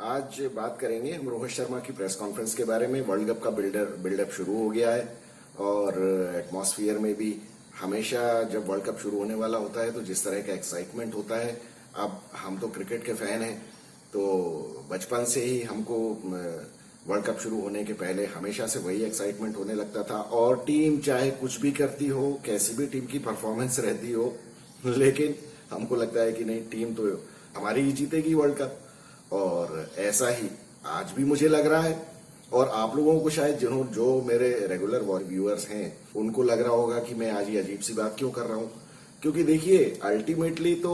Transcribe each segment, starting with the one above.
आज बात करेंगे हम रोहित शर्मा की प्रेस कॉन्फ्रेंस के बारे में। वर्ल्ड कप का बिल्डअप शुरू हो गया है और एटमॉस्फेयर में भी हमेशा जब वर्ल्ड कप शुरू होने वाला होता है तो जिस तरह का एक्साइटमेंट होता है। अब हम तो क्रिकेट के फैन हैं, तो बचपन से ही हमको वर्ल्ड कप शुरू होने के पहले हमेशा से वही एक्साइटमेंट होने लगता था। और टीम चाहे कुछ भी करती हो, कैसी भी टीम की परफॉर्मेंस रहती हो, लेकिन हमको लगता है कि नहीं, टीम तो हमारी ही जीतेगी वर्ल्ड कप। और ऐसा ही आज भी मुझे लग रहा है। और आप लोगों को शायद जो मेरे रेगुलर व्यूअर्स हैं उनको लग रहा होगा कि मैं आज ये अजीब सी बात क्यों कर रहा हूं, क्योंकि देखिए अल्टीमेटली तो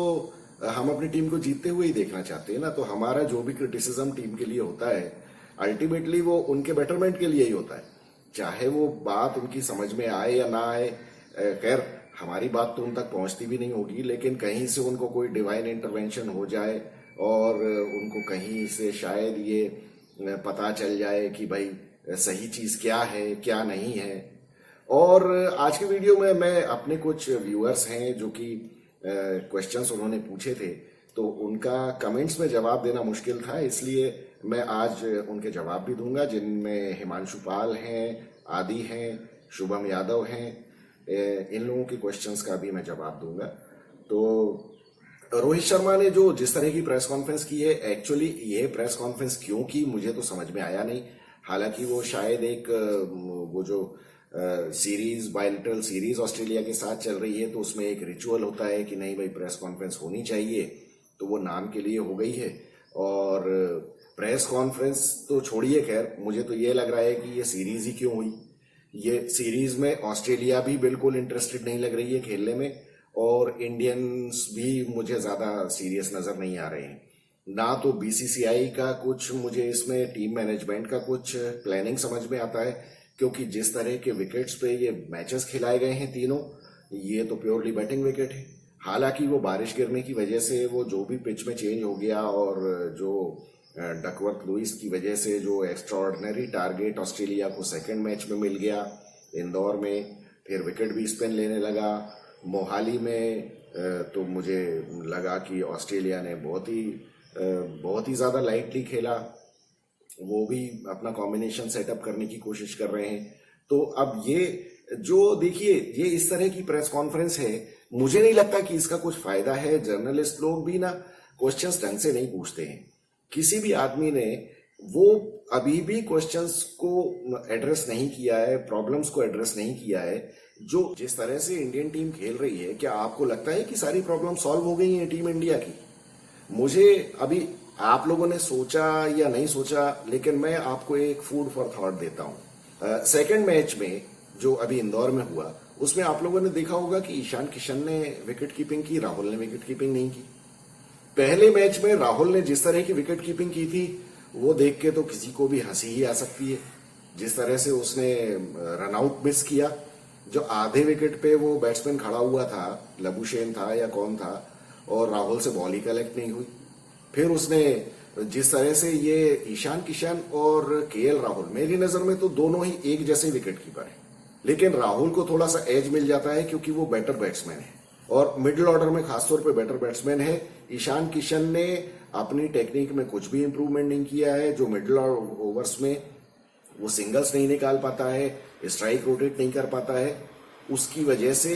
हम अपनी टीम को जीतते हुए ही देखना चाहते हैं ना। तो हमारा जो भी क्रिटिसिज्म टीम के लिए होता है अल्टीमेटली वो उनके बेटरमेंट के लिए ही होता है, चाहे वो बात उनकी समझ में आए या ना आए। खैर हमारी बात तो उन तक पहुंचती भी नहीं होगी, लेकिन कहीं से उनको कोई डिवाइन इंटरवेंशन हो जाए और उनको कहीं से शायद ये पता चल जाए कि भाई सही चीज क्या है क्या नहीं है। और आज के वीडियो में मैं अपने कुछ व्यूअर्स हैं जो कि क्वेश्चंस उन्होंने पूछे थे, तो उनका कमेंट्स में जवाब देना मुश्किल था, इसलिए मैं आज उनके जवाब भी दूंगा, जिनमें हिमांशु पाल हैं, आदि हैं, शुभम यादव हैं। इन लोगों के क्वेश्चंस का भी मैं जवाब दूंगा। तो रोहित शर्मा ने जो जिस तरह की प्रेस कॉन्फ्रेंस की है, एक्चुअली ये प्रेस कॉन्फ्रेंस क्यों की मुझे तो समझ में आया नहीं। हालांकि वो शायद एक वो जो सीरीज बायलिटरल सीरीज ऑस्ट्रेलिया के साथ चल रही है, तो उसमें एक रिचुअल होता है कि नहीं भाई प्रेस कॉन्फ्रेंस होनी चाहिए, तो वो नाम के लिए हो गई है। और प्रेस कॉन्फ्रेंस तो छोड़िए, खैर मुझे तो ये लग रहा है कि ये सीरीज ही क्यों हुई। ये सीरीज में ऑस्ट्रेलिया भी बिल्कुल इंटरेस्टेड नहीं लग रही है खेलने में, और इंडियंस भी मुझे ज्यादा सीरियस नजर नहीं आ रहे हैं। ना तो बीसीसीआई का कुछ मुझे इसमें टीम मैनेजमेंट का कुछ प्लानिंग समझ में आता है, क्योंकि जिस तरह के विकेट्स पे ये मैचेस खिलाए गए हैं तीनों, ये तो प्योरली बैटिंग विकेट है। हालांकि वो बारिश गिरने की वजह से वो जो भी पिच में चेंज हो गया, और जो डकवर्थ लुइस की वजह से जो एक्स्ट्राऑर्डिनरी टारगेट ऑस्ट्रेलिया को सेकंड मैच में मिल गया इंदौर में, फिर विकेट भी स्पिन लेने लगा। मोहाली में तो मुझे लगा कि ऑस्ट्रेलिया ने बहुत ही ज्यादा लाइटली खेला, वो भी अपना कॉम्बिनेशन सेटअप करने की कोशिश कर रहे हैं। तो अब ये जो देखिए, ये इस तरह की प्रेस कॉन्फ्रेंस है, मुझे नहीं लगता कि इसका कुछ फायदा है। जर्नलिस्ट लोग भी ना क्वेश्चंस ढंग से नहीं पूछते हैं। किसी भी आदमी ने वो अभी भी क्वेश्चंस को एड्रेस नहीं किया है, प्रॉब्लम्स को एड्रेस नहीं किया है। जो जिस तरह से इंडियन टीम खेल रही है, क्या आपको लगता है कि सारी प्रॉब्लम सॉल्व हो गई है टीम इंडिया की? मुझे अभी आप लोगों ने सोचा या नहीं सोचा, लेकिन मैं आपको एक फूड फॉर थॉट देता हूं। सेकंड मैच में जो अभी इंदौर में हुआ, उसमें आप लोगों ने देखा होगा कि ईशान किशन ने विकेट कीपिंग की, राहुल ने विकेट कीपिंग नहीं की। पहले मैच में राहुल ने जिस तरह की विकेट कीपिंग की थी, वो देख के तो किसी को भी हंसी ही आ सकती है। जिस तरह से उसने रनआउट मिस किया, जो आधे विकेट पे वो बैट्समैन खड़ा हुआ था, लबुशेन था या कौन था, और राहुल से बॉल ही कलेक्ट नहीं हुई। फिर उसने जिस तरह से ये ईशान किशन और केएल राहुल, मेरी नजर में तो दोनों ही एक जैसे विकेट कीपर हैं, लेकिन राहुल को थोड़ा सा एज मिल जाता है क्योंकि वो बेटर बैट्समैन है और मिडिल ऑर्डर में खासतौर पे बेटर बैट्समैन है। ईशान किशन ने अपनी टेक्निक में कुछ भी इंप्रूवमेंट नहीं किया है। जो मिडिल ओवर्स में वो सिंगल्स नहीं निकाल पाता है, स्ट्राइक रोटेट नहीं कर पाता है, उसकी वजह से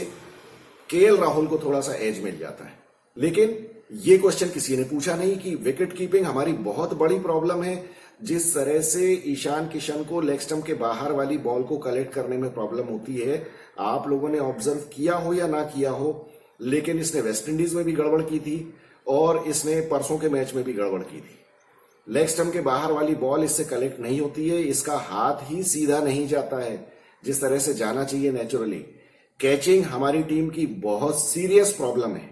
केएल राहुल को थोड़ा सा एज मिल जाता है। लेकिन ये क्वेश्चन किसी ने पूछा नहीं कि विकेट कीपिंग हमारी बहुत बड़ी प्रॉब्लम है। जिस तरह से ईशान किशन को लेग स्टंप के बाहर वाली बॉल को कलेक्ट करने में प्रॉब्लम होती है, आप लोगों ने ऑब्जर्व किया हो या ना किया हो, लेकिन इसने वेस्ट इंडीज में भी गड़बड़ की थी और इसने परसों के मैच में भी गड़बड़ की थी। लेग स्टंप के बाहर वाली बॉल इससे कलेक्ट नहीं होती है, इसका हाथ ही सीधा नहीं जाता है जिस तरह से जाना चाहिए नेचुरली। कैचिंग हमारी टीम की बहुत सीरियस प्रॉब्लम है।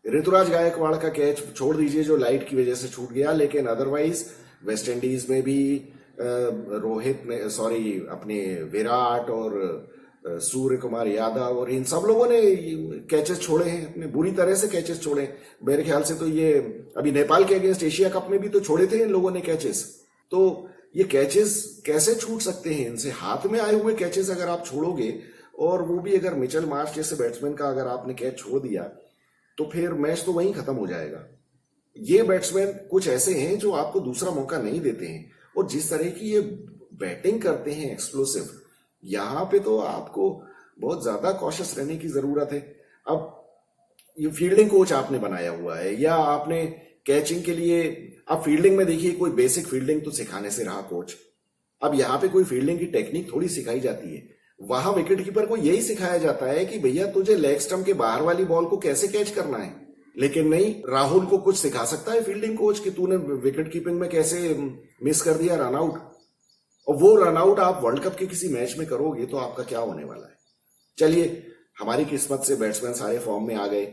ऋतुराज गायकवाड़ का कैच छोड़ दीजिए जो लाइट की वजह से छूट गया, लेकिन अदरवाइज वेस्ट इंडीज में भी रोहित ने अपने विराट और सूर्य कुमार यादव और इन सब लोगों ने कैचेस छोड़े हैं, अपने बुरी तरह से कैचेस छोड़े। मेरे ख्याल से तो ये अभी नेपाल के अगेंस्ट एशिया कप में भी तो छोड़े थे इन लोगों ने कैचेस। तो ये कैचेस कैसे छूट सकते हैं इनसे? हाथ में आए हुए कैचेस अगर आप छोड़ोगे, और वो भी अगर मिचेल मार्श जैसे बैट्समैन का अगर आपने कैच छोड़ दिया, तो फिर मैच तो वहीं खत्म हो जाएगा। ये बैट्समैन कुछ ऐसे हैं जो आपको दूसरा मौका नहीं देते हैं, और जिस तरह की ये बैटिंग करते हैं एक्सप्लोसिव, यहां पे तो आपको बहुत ज्यादा कॉशियस रहने की जरूरत है। अब ये फील्डिंग कोच आपने बनाया हुआ है या आपने कैचिंग के लिए, अब फील्डिंग में देखिए कोई बेसिक फील्डिंग तो सिखाने से रहा कोच, अब यहाँ पे कोई फील्डिंग की टेक्निक थोड़ी सिखाई जाती है। वहां विकेट कीपर को यही सिखाया जाता है कि भैया तुझे लेग स्टंप के बाहर वाली बॉल को कैसे कैच करना है, लेकिन नहीं, राहुल को कुछ सिखा सकता है फील्डिंग कोच कि तूने विकेट कीपिंग में कैसे मिस कर दिया रन आउट, और वो रन आउट आप वर्ल्ड कप के किसी मैच में करोगे तो आपका क्या होने वाला है। चलिए, हमारी किस्मत से बैट्समैन सारे फॉर्म में आ गए,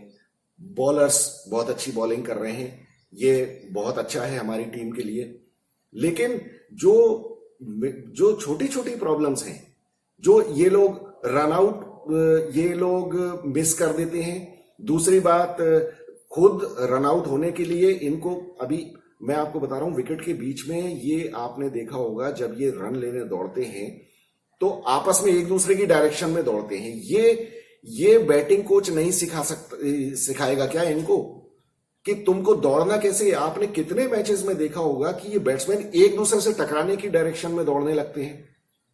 बॉलर्स बहुत अच्छी बॉलिंग कर रहे हैं, ये बहुत अच्छा है हमारी टीम के लिए। लेकिन जो छोटी छोटी प्रॉब्लम्स हैं, जो ये लोग रन आउट ये लोग मिस कर देते हैं। दूसरी बात, खुद रन आउट होने के लिए इनको, अभी मैं आपको बता रहा हूं, विकेट के बीच में ये आपने देखा होगा जब ये रन लेने दौड़ते हैं तो आपस में एक दूसरे की डायरेक्शन में दौड़ते हैं। ये बैटिंग कोच नहीं सिखाएगा क्या इनको कि तुमको दौड़ना कैसे। आपने कितने मैचेस में देखा होगा कि ये बैट्समैन एक दूसरे से टकराने की डायरेक्शन में दौड़ने लगते हैं।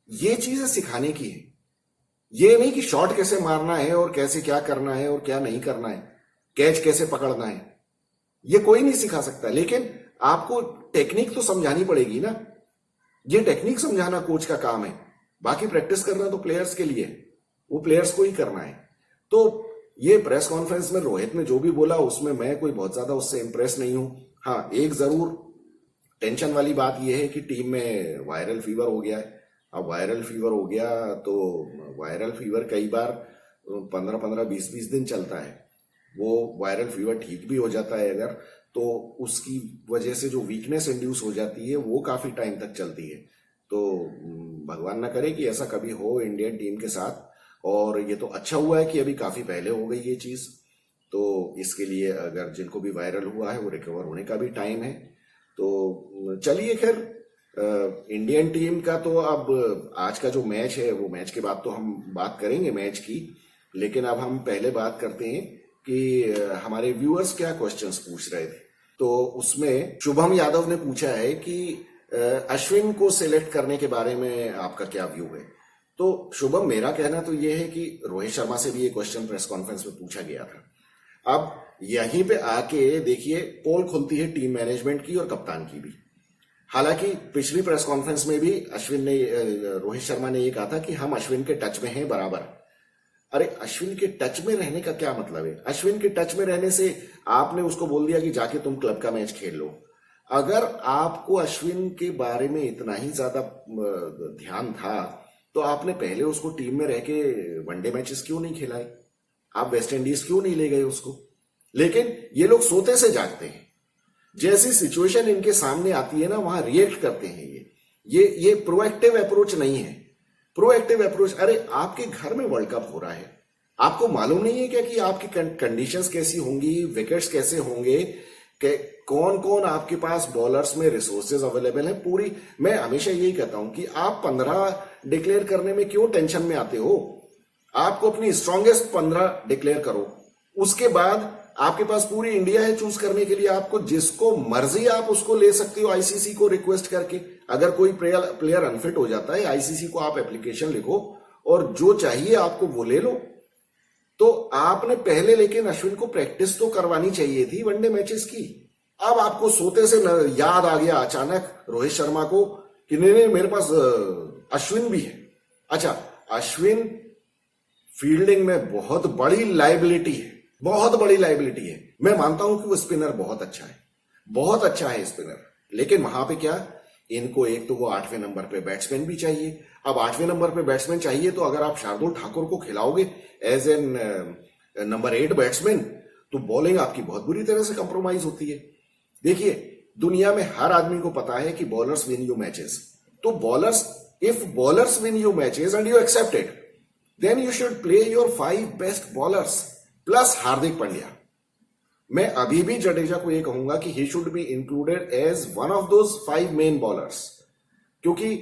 ये चीजें सिखाने की है, ये नहीं कि शॉट कैसे मारना है और कैसे क्या करना है और क्या नहीं करना है, कैच कैसे पकड़ना है, ये कोई नहीं सिखा सकता। लेकिन आपको टेक्निक तो समझानी पड़ेगी ना, ये टेक्निक समझाना कोच का काम है, बाकी प्रैक्टिस करना तो प्लेयर्स के लिए, वो प्लेयर्स को ही करना है। तो ये प्रेस कॉन्फ्रेंस में रोहित ने जो भी बोला उसमें मैं कोई बहुत ज्यादा उससे इंप्रेस नहीं हूं। हाँ, एक जरूर टेंशन वाली बात यह है कि टीम में वायरल फीवर हो गया है। अब वायरल फीवर हो गया तो वायरल फीवर कई बार 15-15, 20-20 दिन चलता है। वो वायरल फीवर ठीक भी हो जाता है अगर, तो उसकी वजह से जो वीकनेस इंड्यूस हो जाती है वो काफी टाइम तक चलती है। तो भगवान ना करे कि ऐसा कभी हो इंडियन टीम के साथ। और ये तो अच्छा हुआ है कि अभी काफी पहले हो गई ये चीज, तो इसके लिए अगर जिनको भी वायरल हुआ है वो रिकवर होने का भी टाइम है। तो चलिए, खैर इंडियन टीम का तो अब आज का जो मैच है वो मैच के बाद तो हम बात करेंगे मैच की, लेकिन अब हम पहले बात करते हैं कि हमारे व्यूअर्स क्या क्वेश्चंस पूछ रहे थे। तो उसमें शुभम यादव ने पूछा है कि अश्विन को सिलेक्ट करने के बारे में आपका क्या व्यू है। तो शुभम, मेरा कहना तो यह है कि रोहित शर्मा से भी ये क्वेश्चन प्रेस कॉन्फ्रेंस में पूछा गया था। अब यहीं पे आके देखिए, पोल खुलती है टीम मैनेजमेंट की और कप्तान की भी। हालांकि पिछली प्रेस कॉन्फ्रेंस में भी रोहित शर्मा ने ये कहा था कि हम अश्विन के टच में हैं बराबर। अरे, अश्विन के टच में रहने का क्या मतलब है? अश्विन के टच में रहने से आपने उसको बोल दिया कि जाके तुम क्लब का मैच खेल लो। अगर आपको अश्विन के बारे में इतना ही ज्यादा ध्यान था तो आपने पहले उसको टीम में रह के वनडे मैचेस क्यों नहीं खिलाए? आप वेस्ट इंडीज क्यों नहीं ले गए उसको? लेकिन ये लोग सोते से जागते हैं, जैसी सिचुएशन इनके सामने आती है ना वहां रिएक्ट करते हैं। ये प्रोएक्टिव अप्रोच नहीं है। प्रोएक्टिव अप्रोच, अरे आपके घर में वर्ल्ड कप हो रहा है, आपको मालूम नहीं है क्या कि आपकी कंडीशंस कैसी होंगी, विकेट्स कैसे होंगे, कौन कौन आपके पास बॉलर्स में रिसोर्सेज अवेलेबल है। पूरी, मैं हमेशा यही कहता हूं कि आप 15 डिक्लेयर करने में क्यों टेंशन में आते हो? आपको अपनी स्ट्रॉन्गेस्ट 15 डिक्लेयर करो, उसके बाद आपके पास पूरी इंडिया है चूज करने के लिए। आपको जिसको मर्जी आप उसको ले सकते हो आईसीसी को रिक्वेस्ट करके। अगर कोई प्लेयर अनफिट हो जाता है, आईसीसी को आप एप्लीकेशन लिखो और जो चाहिए आपको वो ले लो। तो आपने पहले लेकिन अश्विन को प्रैक्टिस तो करवानी चाहिए थी वनडे मैचेस की। अब आपको सोते से याद आ गया अचानक रोहित शर्मा को कि नहीं, मेरे पास अश्विन भी है। अच्छा, अश्विन फील्डिंग में बहुत बड़ी लाइबिलिटी है, बहुत बड़ी लाइबिलिटी है। मैं मानता हूं कि वो स्पिनर बहुत अच्छा है, बहुत अच्छा है स्पिनर, लेकिन वहां पे क्या, इनको एक तो वो 8वें नंबर पे बैट्समैन भी चाहिए। अब 8वें नंबर पे बैट्समैन चाहिए तो अगर आप शार्दुल ठाकुर को खिलाओगे एज एन नंबर 8 बैट्समैन, तो बॉलिंग आपकी बहुत बुरी तरह से कंप्रोमाइज होती है। देखिए, दुनिया में हर आदमी को पता है कि बॉलर्स विन यू मैचेस। तो if bowlers win you matches and you accept it, then you should play your 5 best bowlers plus Hardik Pandya. मैं अभी भी जडेजा को यह कहूंगा कि he should be included as one of those 5 main bowlers, क्योंकि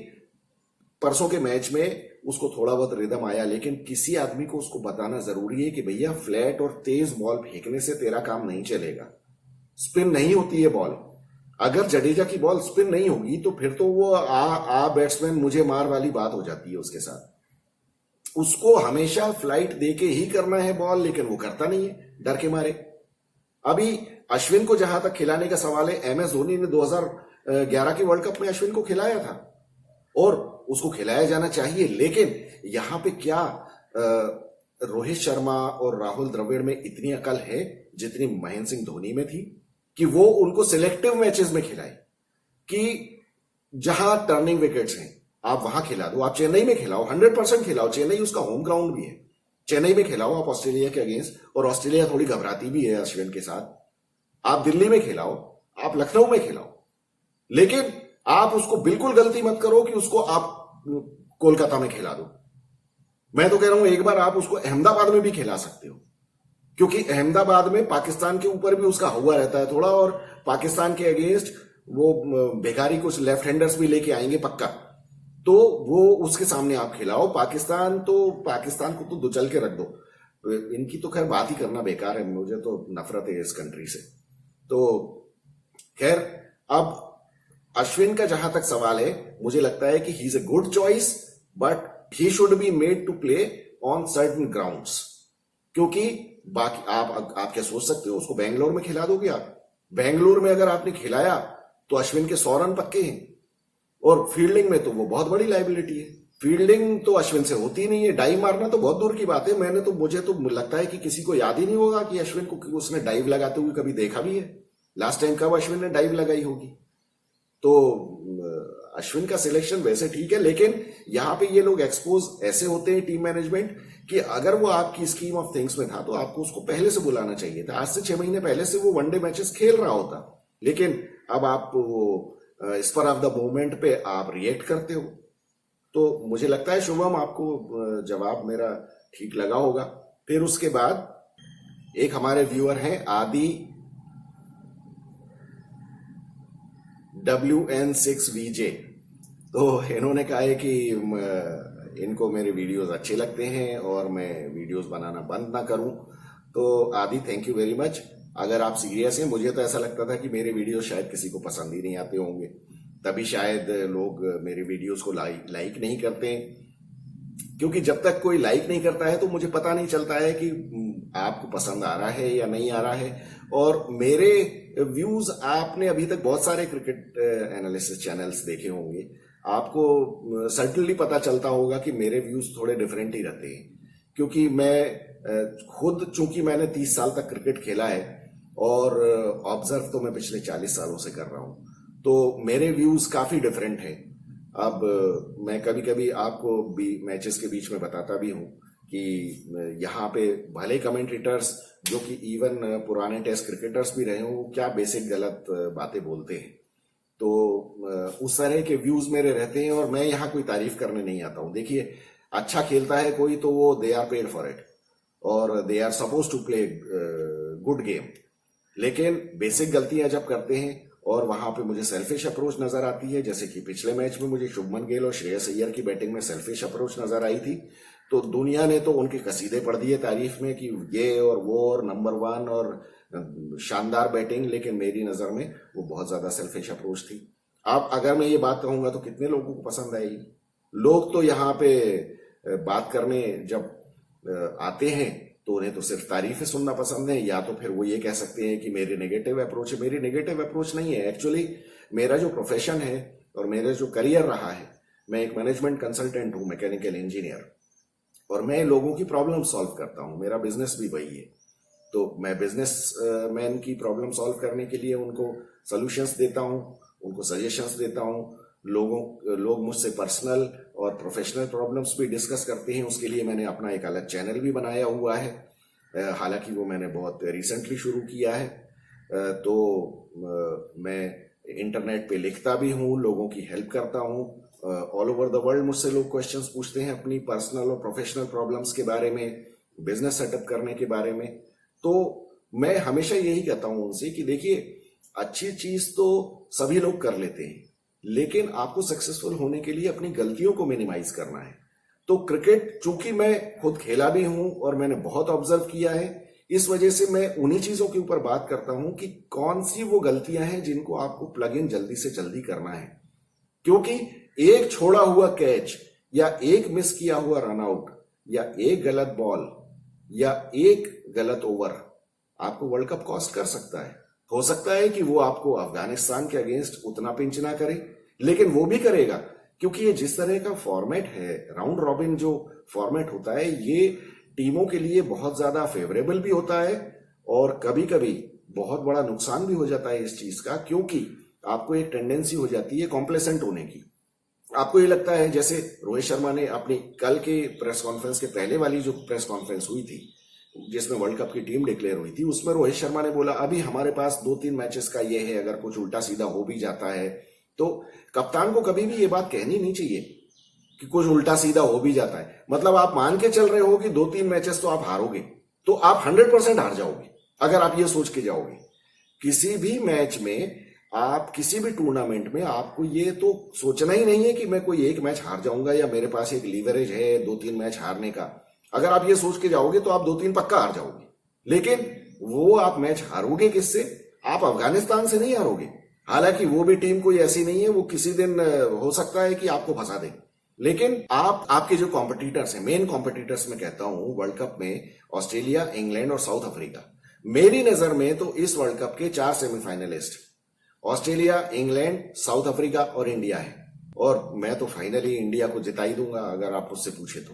परसों के मैच में उसको थोड़ा बहुत रिदम आया, लेकिन किसी आदमी को उसको बताना जरूरी है कि भैया फ्लैट और तेज बॉल फेंकने से तेरा काम नहीं चलेगा। स्पिन नहीं होती है बॉल। अगर जडेजा की बॉल स्पिन नहीं होगी तो फिर तो वो आ बैट्समैन मुझे मार वाली बात हो जाती है उसके साथ। उसको हमेशा फ्लाइट देके ही करना है बॉल, लेकिन वो करता नहीं है डर के मारे। अभी अश्विन को जहां तक खिलाने का सवाल है, एम एस धोनी ने 2011 के वर्ल्ड कप में अश्विन को खिलाया था और उसको खिलाया जाना चाहिए, लेकिन यहां पे क्या रोहित शर्मा और राहुल द्रविड़ में इतनी अकल है जितनी महेंद्र सिंह धोनी में थी कि वो उनको सिलेक्टिव मैचेस में खिलाए कि जहां टर्निंग विकेट्स हैं आप वहां खिला दो। आप चेन्नई में खिलाओ, 100% खिलाओ, चेन्नई उसका होम ग्राउंड भी है। चेन्नई में खिलाओ आप ऑस्ट्रेलिया के अगेंस्ट, और ऑस्ट्रेलिया थोड़ी घबराती भी है अश्विन के साथ। आप दिल्ली में खिलाओ, आप लखनऊ में खिलाओ, लेकिन आप उसको बिल्कुल गलती मत करो कि उसको आप कोलकाता में खिला दो। मैं तो कह रहा हूं एक बार आप उसको अहमदाबाद में भी खिला सकते हो, क्योंकि अहमदाबाद में पाकिस्तान के ऊपर भी उसका हुआ रहता है थोड़ा, और पाकिस्तान के अगेंस्ट वो बेकारी कुछ लेफ्ट हैंडर्स भी लेके आएंगे पक्का, तो वो उसके सामने आप खिलाओ। पाकिस्तान को तो दुचल के रख दो। इनकी तो खैर बात ही करना बेकार है, मुझे तो नफरत है इस कंट्री से। तो खैर, अब अश्विन का जहां तक सवाल है, मुझे लगता है कि he is a good choice, but he should be made to play on certain grounds. क्योंकि बाकी आप क्या सोच सकते हो, उसको बेंगलोर में खिला दोगे आप? बेंगलोर में अगर आपने खिलाया तो अश्विन के 100 रन पक्के हैं, और फील्डिंग में तो वो बहुत बड़ी लाइबिलिटी है। फील्डिंग तो अश्विन से होती नहीं है, डाइव मारना तो बहुत दूर की बात है। मुझे तो लगता है कि किसी को याद ही नहीं होगा कि अश्विन को उसने डाइव लगाते हुए कभी देखा भी है। लास्ट टाइम कब अश्विन ने डाइव लगाई होगी? तो अश्विन का सिलेक्शन वैसे ठीक है, लेकिन यहां पे ये लोग एक्सपोज ऐसे होते हैं टीम मैनेजमेंट कि अगर वो आपकी स्कीम ऑफ थिंग्स में था तो आपको उसको पहले से बुलाना चाहिए था। आज से 6 महीने पहले से वो वनडे मैचेस खेल रहा होता, लेकिन अब आप वो स्पर ऑफ द मोमेंट पे आप रिएक्ट करते हो। तो मुझे लगता है शुभम आपको जवाब मेरा ठीक लगा होगा। फिर उसके बाद एक हमारे व्यूअर हैं आदि WN6VJ, तो इन्होंने कहा है कि इनको मेरे वीडियोस अच्छे लगते हैं और मैं वीडियोस बनाना बंद ना करूं। तो आदि, थैंक यू वेरी मच। अगर आप सीरियस हैं, मुझे तो ऐसा लगता था कि मेरे वीडियो शायद किसी को पसंद ही नहीं आते होंगे, तभी शायद लोग मेरे वीडियोस को लाइक नहीं करते हैं। क्योंकि जब तक कोई लाइक नहीं करता है तो मुझे पता नहीं चलता है कि आपको पसंद आ रहा है या नहीं आ रहा है। और मेरे व्यूज, आपने अभी तक बहुत सारे क्रिकेट एनालिसिस चैनल्स देखे होंगे, आपको सर्टनली पता चलता होगा कि मेरे व्यूज थोड़े डिफरेंट ही रहते हैं। क्योंकि मैं खुद, चूंकि मैंने 30 साल तक क्रिकेट खेला है और ऑब्जर्व तो मैं पिछले 40 सालों से कर रहा हूं, तो मेरे व्यूज काफी डिफरेंट हैं। अब मैं कभी कभी आपको भी मैचेस के बीच में बताता भी हूं कि यहाँ पे भले कमेंटेटर्स जो कि इवन पुराने टेस्ट क्रिकेटर्स भी रहे हो, क्या बेसिक गलत बातें बोलते हैं। तो उस तरह के व्यूज मेरे रहते हैं, और मैं यहाँ कोई तारीफ करने नहीं आता हूँ। देखिए, अच्छा खेलता है कोई तो वो they are paid for it और they are suppose to play good game, लेकिन बेसिक गलतियां जब करते हैं और वहां पे मुझे सेल्फिश अप्रोच नजर आती है, जैसे कि पिछले मैच में मुझे शुभमन गिल और श्रेयस अय्यर की बैटिंग में सेल्फिश अप्रोच नजर आई थी, तो दुनिया ने तो उनके कसीदे पढ़ दिए तारीफ में कि ये और वो और नंबर 1 और शानदार बैटिंग, लेकिन मेरी नजर में वो बहुत ज्यादा सेल्फिश अप्रोच थी। अब अगर मैं ये बात कहूंगा तो कितने लोगों को पसंद आएगी? लोग तो यहाँ पे बात करने जब आते हैं तो उन्हें तो सिर्फ तारीफें सुनना पसंद है, या तो फिर वो ये कह सकते हैं कि मेरी नेगेटिव अप्रोच है। मेरी नेगेटिव अप्रोच नहीं है, एक्चुअली मेरा जो प्रोफेशन है और मेरा जो करियर रहा है, मैं एक मैनेजमेंट कंसल्टेंट हूं, मैकेनिकल इंजीनियर, और मैं लोगों की प्रॉब्लम सॉल्व करता हूं। मेरा बिजनेस भी वही है। तो मैं बिजनेस मैन की प्रॉब्लम सॉल्व करने के लिए उनको सॉल्यूशंस देता हूं, उनको सजेशंस देता हूं। लोग मुझसे पर्सनल और प्रोफेशनल प्रॉब्लम्स भी डिस्कस करते हैं, उसके लिए मैंने अपना एक अलग चैनल भी बनाया हुआ है। हालांकि वो मैंने बहुत रिसेंटली शुरू किया है। तो मैं इंटरनेट पे लिखता भी हूँ, लोगों की हेल्प करता हूँ। ऑल ओवर द वर्ल्ड मुझसे लोग क्वेश्चंस पूछते हैं अपनी पर्सनल और प्रोफेशनल प्रॉब्लम्स के बारे में, बिजनेस सेटअप करने के बारे में। तो मैं हमेशा यही कहता हूं उनसे कि देखिए, अच्छी चीज तो सभी लोग कर लेते हैं, लेकिन आपको सक्सेसफुल होने के लिए अपनी गलतियों को मिनिमाइज करना है। तो क्रिकेट, चूंकि मैं खुद खेला भी हूं और मैंने बहुत ऑब्जर्व किया है, इस वजह से मैं उन्हीं चीजों के ऊपर बात करता हूं कि कौन सी वो गलतियां हैं जिनको आपको प्लग इन जल्दी से जल्दी करना है, क्योंकि एक छोड़ा हुआ कैच या एक मिस किया हुआ रन आउट या एक गलत बॉल या एक गलत ओवर आपको वर्ल्ड कप कॉस्ट कर सकता है। हो सकता है कि वो आपको अफगानिस्तान के अगेंस्ट उतना पिंच ना करे, लेकिन वो भी करेगा, क्योंकि ये जिस तरह का फॉर्मेट है, राउंड रॉबिन जो फॉर्मेट होता है, ये टीमों के लिए बहुत ज्यादा फेवरेबल भी होता है और कभी कभी बहुत बड़ा नुकसान भी हो जाता है इस चीज का, क्योंकि आपको एक टेंडेंसी हो जाती है कॉम्प्लेसेंट होने की। आपको ये लगता है, जैसे रोहित शर्मा ने अपनी कल के प्रेस कॉन्फ्रेंस के पहले वाली जो प्रेस कॉन्फ्रेंस हुई थी जिसमें वर्ल्ड कप की टीम डिक्लेयर हुई थी, उसमें रोहित शर्मा ने बोला अभी हमारे पास 2-3 मैचेस का ये है, अगर कुछ उल्टा सीधा हो भी जाता है तो कप्तान को कभी भी ये बात कहनी नहीं चाहिए कि कुछ उल्टा सीधा हो भी जाता है। मतलब आप मान के चल रहे हो कि 2-3 मैचेस तो आप हारोगे, तो आप 100% हार जाओगे अगर आप ये सोच के जाओगे। किसी भी मैच में, आप किसी भी टूर्नामेंट में आपको ये तो सोचना ही नहीं है कि मैं कोई एक मैच हार जाऊंगा या मेरे पास एक लीवरेज है 2-3 मैच हारने का। अगर आप ये सोच के जाओगे तो आप 2-3 पक्का हार जाओगे, लेकिन वो आप मैच हारोगे किससे? आप अफगानिस्तान से नहीं हारोगे। हालांकि वो भी टीम कोई ऐसी नहीं है, वो किसी दिन हो सकता है कि आपको फंसा दे, लेकिन आपके जो कॉम्पिटिटर्स हैं, मेन कॉम्पिटिटर्स मैं कहता हूं वर्ल्ड कप में, ऑस्ट्रेलिया, इंग्लैंड और साउथ अफ्रीका, मेरी नजर में तो इस वर्ल्ड कप के 4 semifinalist Australia, England, south Africa और इंडिया है। और मैं तो फाइनली इंडिया को जिता ही दूंगा अगर आप मुझसे पूछे तो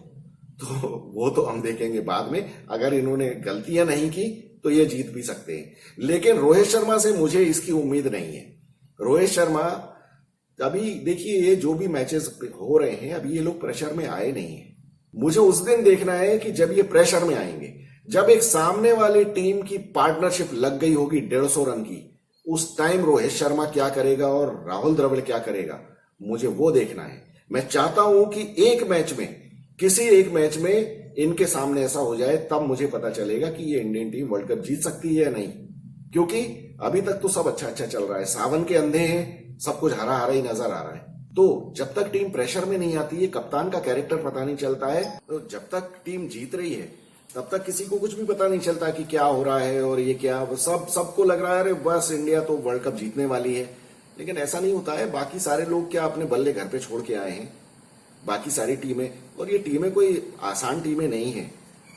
वो तो हम देखेंगे बाद में। अगर इन्होंने गलतियां नहीं की तो ये जीत भी सकते हैं, लेकिन रोहित शर्मा से मुझे इसकी उम्मीद नहीं है। रोहित शर्मा, अभी देखिए ये जो भी मैचेस हो रहे हैं, अभी ये लोग प्रेशर में आए नहीं है। मुझे उस दिन देखना है कि जब ये प्रेशर में आएंगे, जब एक सामने वाली टीम की पार्टनरशिप लग गई होगी 150 रन की, उस टाइम रोहित शर्मा क्या करेगा और राहुल द्रविड़ क्या करेगा, मुझे वो देखना है। मैं चाहता हूं कि एक मैच में, किसी एक मैच में इनके सामने ऐसा हो जाए, तब मुझे पता चलेगा कि ये इंडियन टीम वर्ल्ड कप जीत सकती है या नहीं। क्योंकि अभी तक तो सब अच्छा अच्छा चल रहा है, सावन के अंधे हैं, सब कुछ हरा हरा ही नजर आ रहा है। तो जब तक टीम प्रेशर में नहीं आती है, कप्तान का कैरेक्टर पता नहीं चलता है, तो जब तक टीम जीत रही है तब तक किसी को कुछ भी पता नहीं चलता कि क्या हो रहा है और ये क्या, सबको लग रहा है अरे बस इंडिया तो वर्ल्ड कप जीतने वाली है। लेकिन ऐसा नहीं होता है। बाकी सारे लोग क्या अपने बल्ले घर पे छोड़ के आए हैं, बाकी सारी टीमें, और ये टीमें कोई आसान टीमें नहीं है।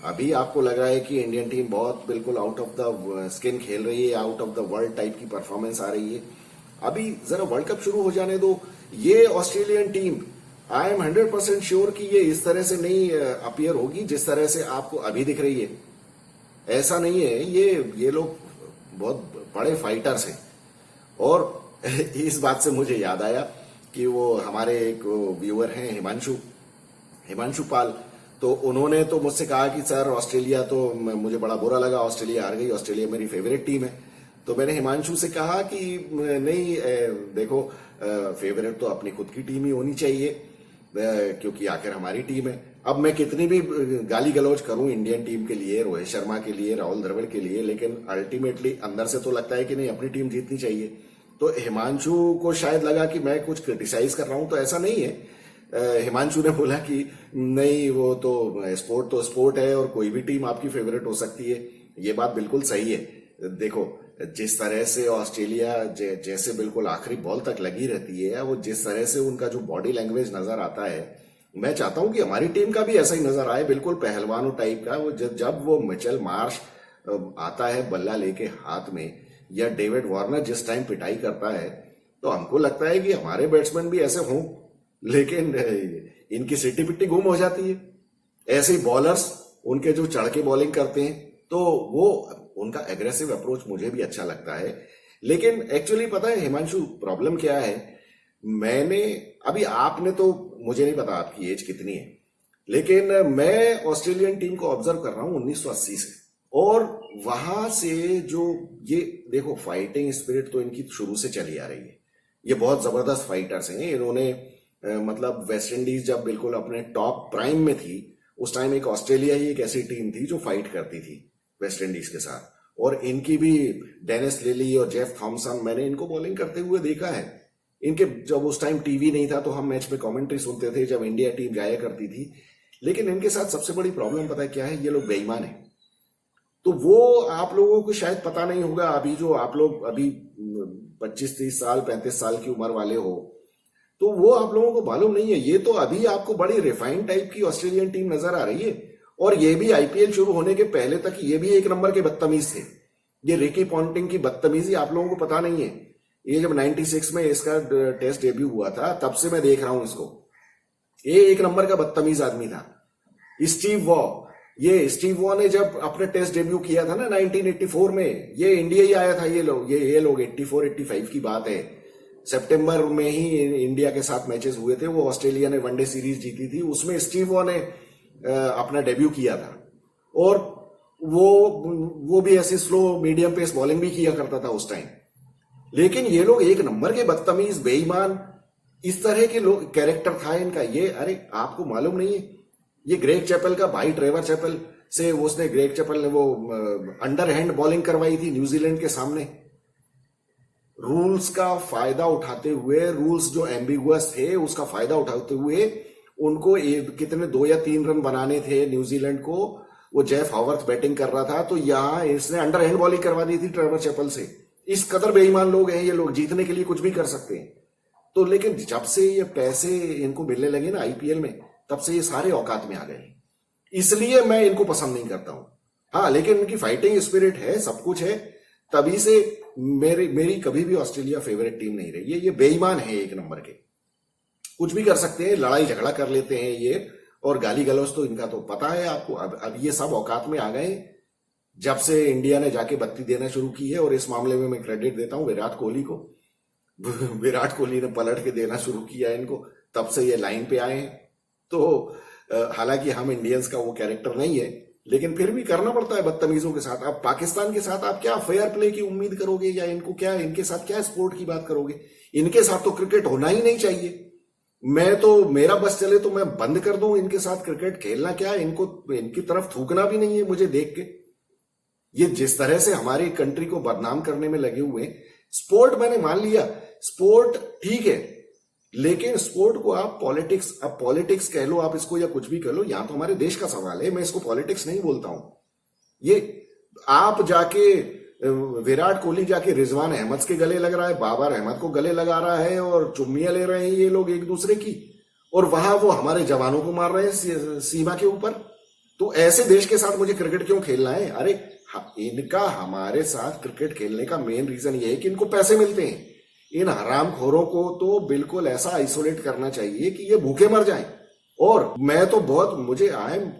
अभी आपको लग रहा है कि इंडियन टीम बहुत बिल्कुल आउट ऑफ द स्किन खेल रही है, out of the world type की परफॉर्मेंस आ रही है। अभी जरा वर्ल्ड कप शुरू हो जाने दो। ये Australian team, I am 100% sure कि ये इस तरह से नहीं अपीयर होगी जिस तरह से आपको अभी दिख रही है। ऐसा नहीं है, ये लोग बहुत बड़े फाइटर्स हैं। और इस बात से मुझे याद आया कि वो हमारे एक व्यूअर हैं हिमांशु पाल, तो उन्होंने तो मुझसे कहा कि सर ऑस्ट्रेलिया, तो मुझे बड़ा बुरा लगा, ऑस्ट्रेलिया हार गई, ऑस्ट्रेलिया मेरी फेवरेट टीम है। तो मैंने हिमांशु से कहा कि नहीं, देखो फेवरेट तो अपनी खुद की टीम ही होनी चाहिए, क्योंकि आखिर हमारी टीम है। अब मैं कितनी भी गाली गलौज करूं इंडियन टीम के लिए, रोहित शर्मा के लिए, राहुल द्रविड़ के लिए, लेकिन अल्टीमेटली अंदर से तो लगता है कि नहीं, अपनी टीम जीतनी चाहिए। तो हिमांशु को शायद लगा कि मैं कुछ क्रिटिसाइज कर रहा हूं, तो ऐसा नहीं है। हिमांशु ने बोला कि नहीं, वो तो स्पोर्ट है और कोई भी टीम आपकी फेवरेट हो सकती है। ये बात बिल्कुल सही है। देखो, जिस तरह से ऑस्ट्रेलिया जैसे बिल्कुल आखिरी बॉल तक लगी रहती है, वो जिस तरह से उनका जो बॉडी लैंग्वेज नजर आता है, मैं चाहता हूं कि हमारी टीम का भी ऐसा ही नजर आए, बिल्कुल पहलवानों टाइप का। वो जब वो मिचेल मार्श आता है बल्ला लेके हाथ में, या डेविड वार्नर जिस टाइम पिटाई करता है, तो हमको लगता है कि हमारे बैट्समैन भी ऐसे हों, लेकिन इनकी सिट्टी पिट्टी गुम हो जाती है। ऐसे ही बॉलर्स उनके जो चढ़ के बॉलिंग करते हैं, तो वो उनका एग्रेसिव अप्रोच मुझे भी अच्छा लगता है। लेकिन एक्चुअली पता है हिमांशु, प्रॉब्लम क्या है, मैंने अभी, आपने तो, मुझे नहीं पता आपकी एज कितनी है, लेकिन मैं ऑस्ट्रेलियन टीम को ऑब्जर्व कर रहा हूं 1980 से, और वहां से जो ये देखो फाइटिंग स्पिरिट तो इनकी शुरू से चली आ रही है। ये बहुत जबरदस्त फाइटर्स हैं। इन्होंने मतलब वेस्ट इंडीज जब बिल्कुल अपने टॉप प्राइम में थी, उस टाइम एक ऑस्ट्रेलिया ही एक ऐसी टीम थी जो फाइट करती थी वेस्ट इंडीज के साथ। और इनकी भी डेनिस लिली और जेफ थॉमसन, मैंने इनको बॉलिंग करते हुए देखा है। इनके जब उस टाइम टीवी नहीं था तो हम मैच में कमेंट्री सुनते थे जब इंडिया टीम जाया करती थी। लेकिन इनके साथ सबसे बड़ी प्रॉब्लम पता है क्या है, ये लोग बेईमान है। तो वो आप लोगों को शायद पता नहीं होगा, अभी जो आप लोग अभी 25-30 साल 35 साल की उम्र वाले हो, तो वो आप लोगों को मालूम नहीं है। ये तो अभी आपको बड़ी रिफाइंड टाइप की ऑस्ट्रेलियन टीम नजर आ रही है, और ये भी आईपीएल शुरू होने के पहले तक ये भी एक नंबर के बदतमीज थे। ये रिकी पॉन्टिंग की बदतमीजी आप लोगों को पता नहीं है। ये जब 96 में इसका टेस्ट डेब्यू हुआ था, तब से मैं देख रहा हूं इसको। ये एक नंबर का बदतमीज आदमी था। स्टीव वॉ ने जब अपने टेस्ट डेब्यू किया था ना 1984 में, ये इंडिया ही आया था। ये लोग 84-85 की बात है, सितंबर में ही इंडिया के साथ मैचेस हुए थे। वो ऑस्ट्रेलिया ने वनडे सीरीज जीती थी, उसमें स्टीव वॉ ने अपना डेब्यू किया था। और वो भी ऐसे स्लो मीडियम पेस बॉलिंग भी किया करता था उस टाइम। लेकिन ये लोग एक नंबर के बदतमीज, बेईमान, इस तरह के लोग कैरेक्टर था इनका। ये अरे आपको मालूम नहीं है, ये ग्रेग चैपल का भाई ट्रेवर चैपल से ग्रेग चैपल ने वो अंडर हैंड बॉलिंग करवाई थी न्यूजीलैंड के सामने। रूल्स का फायदा उठाते हुए, रूल्स जो एम्बिगुअस थे उसका फायदा उठाते हुए उनको कितने 2 या 3 रन बनाने थे न्यूजीलैंड को। वो जेफ हॉवर्थ बैटिंग कर रहा था, तो यहां इसने अंडर हैंड बॉलिंग करवा दी थी ट्रेवर चैपल से। इस कदर बेईमान लोग हैं ये लोग, जीतने के लिए कुछ भी कर सकते हैं। तो लेकिन जब से ये पैसे इनको मिलने लगे ना आईपीएल में, तब से ये सारे औकात में आ गए। इसलिए मैं इनको पसंद नहीं करता हूं। हाँ, लेकिन इनकी फाइटिंग स्पिरिट है, सब कुछ है, तभी से मेरी कभी भी ऑस्ट्रेलिया फेवरेट टीम नहीं रही है। ये बेईमान है एक नंबर के, कुछ भी कर सकते हैं, लड़ाई झगड़ा कर लेते हैं ये, और गाली गलौज तो इनका तो पता है आपको। अब ये सब औकात में आ गए जब से इंडिया ने जाके बत्ती देना शुरू की है। और इस मामले में मैं क्रेडिट देता हूं विराट कोहली को। विराट कोहली ने पलट के देना शुरू किया इनको, तब से ये लाइन पे आए हैं। तो हालांकि हम इंडियंस का वो कैरेक्टर नहीं है, लेकिन फिर भी करना पड़ता है बदतमीजों के साथ। अब पाकिस्तान के साथ आप क्या फेयर प्ले की उम्मीद करोगे, या इनके साथ क्या स्पोर्ट की बात करोगे? इनके साथ तो क्रिकेट होना ही नहीं चाहिए। मेरा बस चले तो मैं बंद कर दूं इनके साथ क्रिकेट खेलना। क्या इनकी तरफ थूकना भी नहीं है मुझे देख के। ये जिस तरह से हमारी कंट्री को बदनाम करने में लगे हुए हैं। स्पोर्ट मैंने मान लिया, स्पोर्ट ठीक है, लेकिन स्पोर्ट को आप पॉलिटिक्स कह लो आप इसको, या कुछ भी कह लो, यहां तो हमारे देश का सवाल है। मैं इसको पॉलिटिक्स नहीं बोलता हूं। ये आप जाके विराट कोहली जाके रिजवान अहमद के गले लग रहा है, बाबर अहमद को गले लगा रहा है, और चुम्मियां ले रहे हैं ये लोग एक दूसरे की, और वहां वो हमारे जवानों को मार रहे हैं सीमा के ऊपर। तो ऐसे देश के साथ मुझे क्रिकेट क्यों खेलना है? अरे इनका हमारे साथ क्रिकेट खेलने का मेन रीजन ये है कि इनको पैसे मिलते हैं। इन हरामखोरों को तो बिल्कुल ऐसा आइसोलेट करना चाहिए कि ये भूखे मर जाएं। और मैं तो मुझे आई एम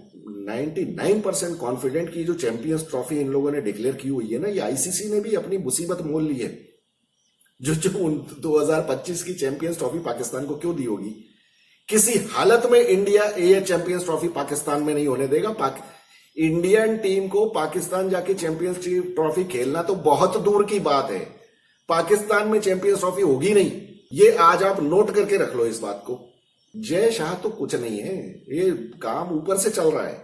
99% कॉन्फिडेंट कि जो चैंपियंस ट्रॉफी इन लोगों ने डिक्लेयर की हुई है ना, ये आईसीसी ने भी अपनी मुसीबत मोल ली है। जो 2025 की चैंपियंस ट्रॉफी पाकिस्तान को क्यों दी होगी? किसी हालत में इंडिया ये चैंपियंस ट्रॉफी पाकिस्तान में नहीं होने देगा। इंडियन टीम को पाकिस्तान जाके चैंपियंस ट्रॉफी खेलना तो बहुत दूर की बात है। पाकिस्तान में चैंपियंस ट्रॉफी होगी नहीं, ये आज आप नोट करके रख लो इस बात को। जय शाह तो कुछ नहीं है, ये काम ऊपर से चल रहा है।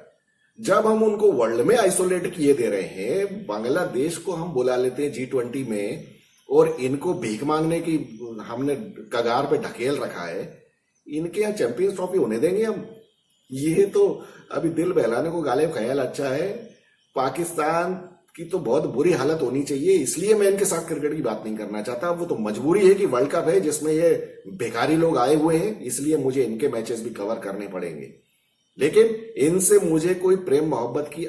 जब हम उनको वर्ल्ड में आइसोलेट किए दे रहे हैं, बांग्लादेश को हम बुला लेते हैं G20 में, और इनको भीख मांगने की हमने कगार पे ढकेल रखा है। इनके यहाँ चैंपियंस ट्रॉफी होने देंगे हम? ये तो अभी दिल बहलाने को गालिब ख्याल अच्छा है। पाकिस्तान की तो बहुत बुरी हालत होनी चाहिए, इसलिए मैं इनके साथ क्रिकेट की बात नहीं करना चाहता। वो तो मजबूरी है कि वर्ल्ड कप है जिसमें ये बेकारी लोग आए हुए हैं, इसलिए मुझे इनके मैचेस भी कवर करने पड़ेंगे। लेकिन इनसे मुझे कोई प्रेम मोहब्बत की,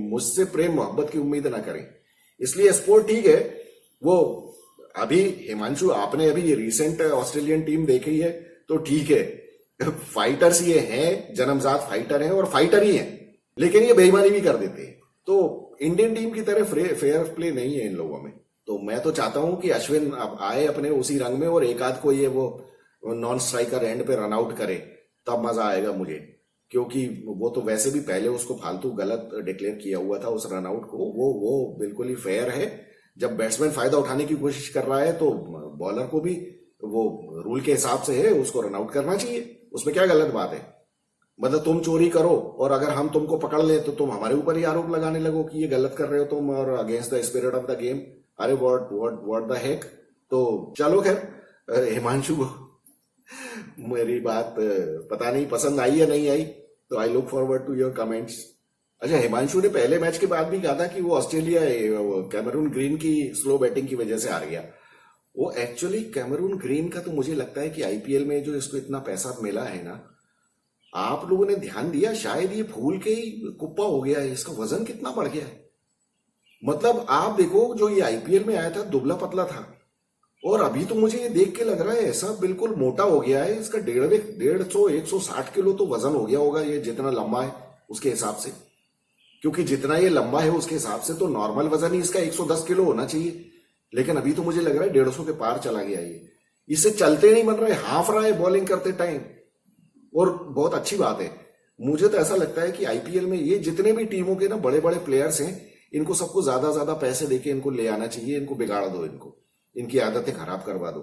मुझसे प्रेम मोहब्बत की उम्मीद ना करें। इसलिए स्पोर्ट ठीक है। वो अभी हिमांशु, आपने अभी ये रिसेंट ऑस्ट्रेलियन टीम देखी है, तो ठीक है, फाइटर्स ये हैं, जन्मजात फाइटर हैं और फाइटर ही हैं, लेकिन ये बेईमानी भी कर देते हैं। तो इंडियन टीम की तरह फेयर प्ले नहीं है इन लोगों में। तो मैं तो चाहता हूं कि अश्विन अब आए अपने उसी रंग में, और एक आध को ये वो नॉन स्ट्राइकर एंड पे रन आउट करे, तब मजा आएगा मुझे। क्योंकि वो तो वैसे भी पहले उसको फालतू गलत डिक्लेयर किया हुआ था उस रन आउट को। वो बिल्कुल ही फेयर है। जब बैट्समैन फायदा उठाने की कोशिश कर रहा है तो बॉलर को भी वो रूल के हिसाब से है, उसको रन आउट करना चाहिए। उसमें क्या गलत बात है? मतलब तुम चोरी करो और अगर हम तुमको पकड़ ले तो तुम हमारे ऊपर ही आरोप लगाने लगो कि ये गलत कर रहे हो तुम, और against the spirit of the game. अरे व्हाट द हेक। तो चलो खैर, हिमांशु को मेरी बात पता नहीं पसंद आई या नहीं आई, तो I look forward to your comments. अच्छा, हिमांशु ने पहले मैच के बाद भी कहा था कि वो ऑस्ट्रेलिया कैमरून ग्रीन की स्लो बैटिंग की वजह से हार गया। वो एक्चुअली कैमरून ग्रीन का तो मुझे लगता है कि आईपीएल में जो इसको इतना पैसा मिला है ना, आप लोगों ने ध्यान दिया, शायद ये फूल के ही कुप्पा हो गया है। इसका वजन कितना बढ़ गया है। मतलब आप देखो, जो ये आईपीएल में आया था दुबला पतला था, और अभी तो मुझे ये देख के लग रहा है ऐसा बिल्कुल मोटा हो गया है। इसका 150 किलो तो वजन हो गया होगा, ये जितना लंबा है उसके हिसाब से। क्योंकि जितना ये लंबा है उसके हिसाब से तो नॉर्मल वजन ही इसका 110 किलो होना चाहिए, लेकिन अभी तो मुझे लग रहा है 150 के पार चला गया ये। इससे चलते नहीं बन रहा है, हाफ रहा है बॉलिंग करते टाइम, और बहुत अच्छी बात है। मुझे तो ऐसा लगता है कि आईपीएल में ये जितने भी टीमों के ना बड़े बड़े प्लेयर्स हैं, इनको सबको ज्यादा ज्यादा पैसे देके इनको ले आना चाहिए, इनको बिगाड़ दो, इनकी आदतें खराब करवा दो,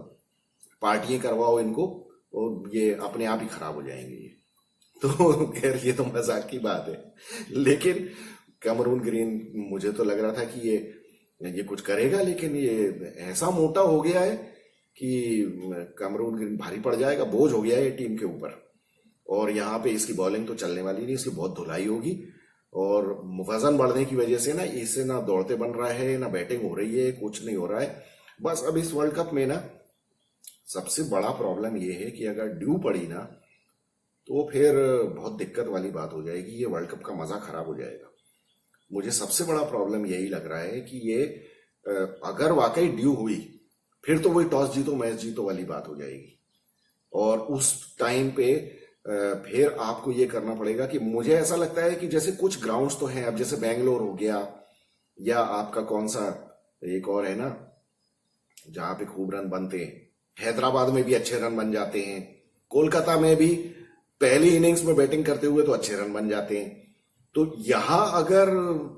पार्टियां करवाओ इनको, और ये अपने आप ही खराब हो जाएंगे ये। तो खैर ये तो मजाक की बात है, लेकिन कैमरून ग्रीन मुझे तो लग रहा था कि ये कुछ करेगा, लेकिन ये ऐसा मोटा हो गया है कि कैमरून ग्रीन भारी पड़ जाएगा, बोझ हो गया है टीम के ऊपर। और यहाँ पे इसकी बॉलिंग तो चलने वाली नहीं, इसकी बहुत धुलाई होगी, और वजन बढ़ने की वजह से ना इससे ना दौड़ते बन रहा है, ना बैटिंग हो रही है, कुछ नहीं हो रहा है। बस अब इस वर्ल्ड कप में ना सबसे बड़ा प्रॉब्लम ये है कि अगर ड्यू पड़ी ना तो फिर बहुत दिक्कत वाली बात हो जाएगी, ये वर्ल्ड कप का मजा खराब हो जाएगा। मुझे सबसे बड़ा प्रॉब्लम यही लग रहा है कि ये अगर वाकई ड्यू हुई, फिर तो वही टॉस जीतो मैच जीतो वाली बात हो जाएगी, और उस टाइम पे फिर आपको ये करना पड़ेगा कि मुझे ऐसा लगता है कि जैसे कुछ ग्राउंड्स तो हैं, अब जैसे बेंगलोर हो गया, या आपका कौन सा एक और है ना जहां पे खूब रन बनते हैं, हैदराबाद में भी अच्छे रन बन जाते हैं, कोलकाता में भी पहली इनिंग्स में बैटिंग करते हुए तो अच्छे रन बन जाते हैं। तो यहां अगर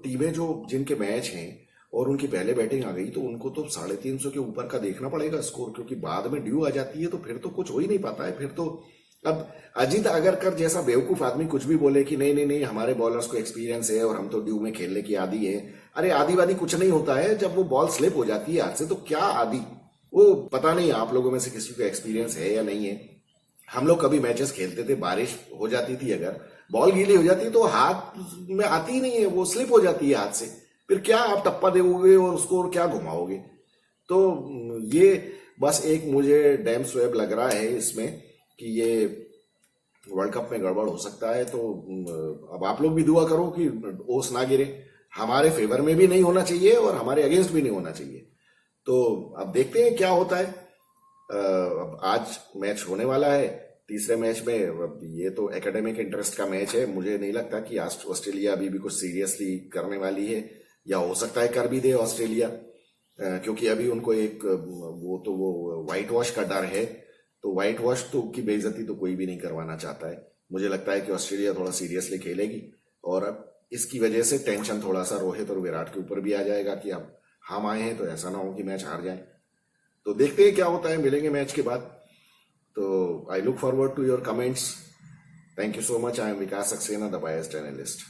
टीमें जो जिनके मैच हैं और उनकी पहले बैटिंग आ गई, तो उनको तो 350 के ऊपर का देखना पड़ेगा स्कोर, क्योंकि बाद में ड्यू आ जाती है तो फिर तो कुछ हो ही नहीं पाता है। फिर तो अब अजीत अगरकर जैसा बेवकूफ आदमी कुछ भी बोले कि नहीं नहीं नहीं हमारे बॉलर्स को एक्सपीरियंस है और हम तो ड्यू में खेलने की आदी है। अरे आदी वादी कुछ नहीं होता है, जब वो बॉल स्लिप हो जाती है हाथ से तो क्या आदी, वो पता नहीं आप लोगों में से किसी को एक्सपीरियंस है या नहीं है। हम लोग कभी मैचेस खेलते थे, बारिश हो जाती थी, अगर बॉल गीली हो जाती है तो हाथ में आती ही नहीं है, वो स्लिप हो जाती है हाथ से, फिर क्या आप टप्पा दोगे और उसको क्या घुमाओगे। तो ये बस एक मुझे डैम स्वेब लग रहा है इसमें कि ये वर्ल्ड कप में गड़बड़ हो सकता है। तो अब आप लोग भी दुआ करो कि ओस ना गिरे, हमारे फेवर में भी नहीं होना चाहिए और हमारे अगेंस्ट भी नहीं होना चाहिए। तो अब देखते हैं क्या होता है। अब आज मैच होने वाला है, तीसरे मैच में। अब ये तो एकेडमिक इंटरेस्ट का मैच है, मुझे नहीं लगता कि ऑस्ट्रेलिया अभी भी कुछ सीरियसली करने वाली है, या हो सकता है कर भी दे ऑस्ट्रेलिया, क्योंकि अभी उनको एक वो व्हाइट वॉश का डर है। तो व्हाइट वॉश तो की बेइज्जती तो कोई भी नहीं करवाना चाहता है। मुझे लगता है कि ऑस्ट्रेलिया थोड़ा सीरियसली खेलेगी, और अब इसकी वजह से टेंशन थोड़ा सा रोहित और विराट के ऊपर भी आ जाएगा कि अब हम आए हैं तो ऐसा ना हो कि मैच हार जाए। तो देखते हैं क्या होता है, मिलेंगे मैच के बाद। तो I look forward to your comments. Thank you so much. I am Vikas Saxena, the biased analyst.